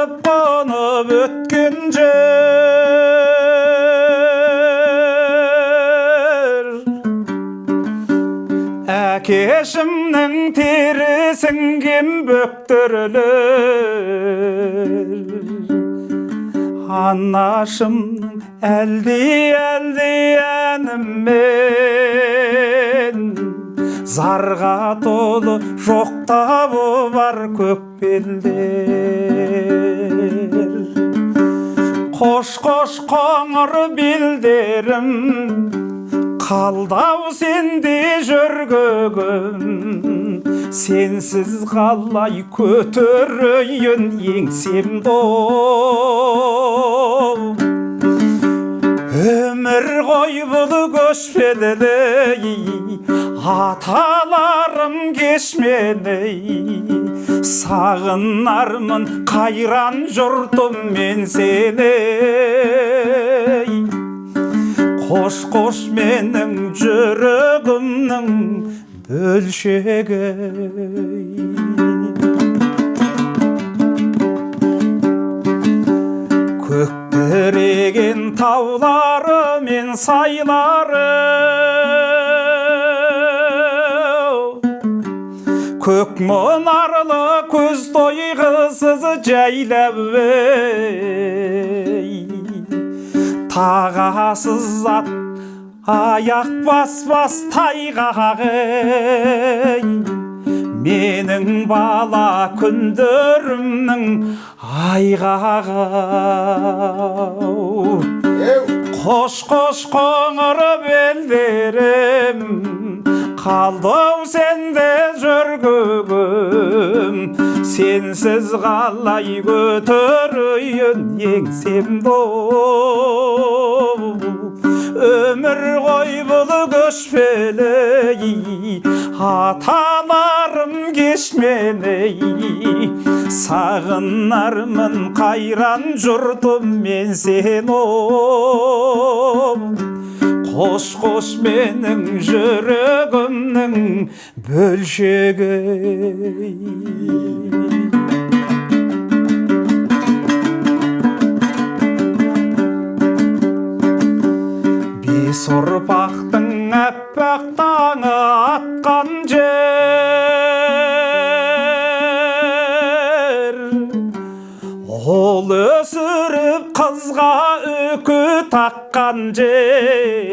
Ағып қонып өткен жер әкешімнің терісін кем бөктірілер анашымның әлди әнімен зарға толы жоқтабы бар көкбелдер қош қош қоңыр белдерім қалдау сенде жүргөгім сенсіз қалай көтерейін еңсемді өмір ғой бұл көшпелі аталарым кешмелі сағынармын қайран жұртым мен сені қош қош менің жүрегімнің бөлшегі көктіреген таулары мен сайлары көк мұнарлы көз тойғысыз жайлап тағасыз ат аяқ баспас тайғағы менің бала күндерімнің айғағы қош қош қоңыр белдерім қалдым сенде жүргөгім сенсіз қалай көтерейін еңсемді өмір ғой бұл көшпелі аталарым кешмелі сағынармын қайран жұртым мен сені қош қош менің жүрегімнің бөлшегі бес ұрпақтың әппақ таңы атқан жер ол өсіріп қызға үкі таққан жер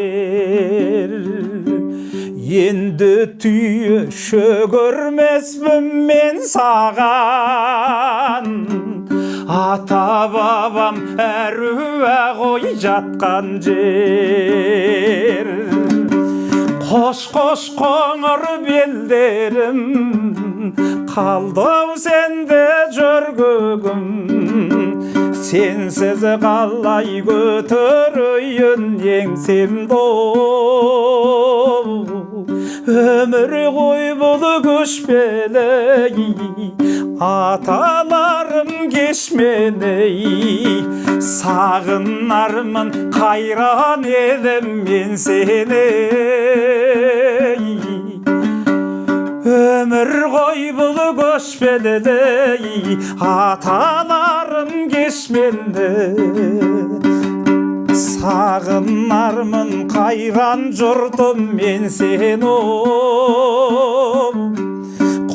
енді түйе шөгірмеспін мен саған ата бабам әруа ғой жатқан жер қош қош қоңыр белдерім қалдым сенде жүргөгім сенсіз қалай көтерейін еңсемді өмір ғой бұл көшпелі аталарым кешмелі сағынармын қайран едім мен сені өмір ғой бұл көшпелі аталарым кешмелі сағынармын қайран жұртым мен сені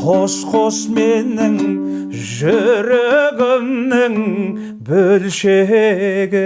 қош қош менің жүрегімнің бөлшегі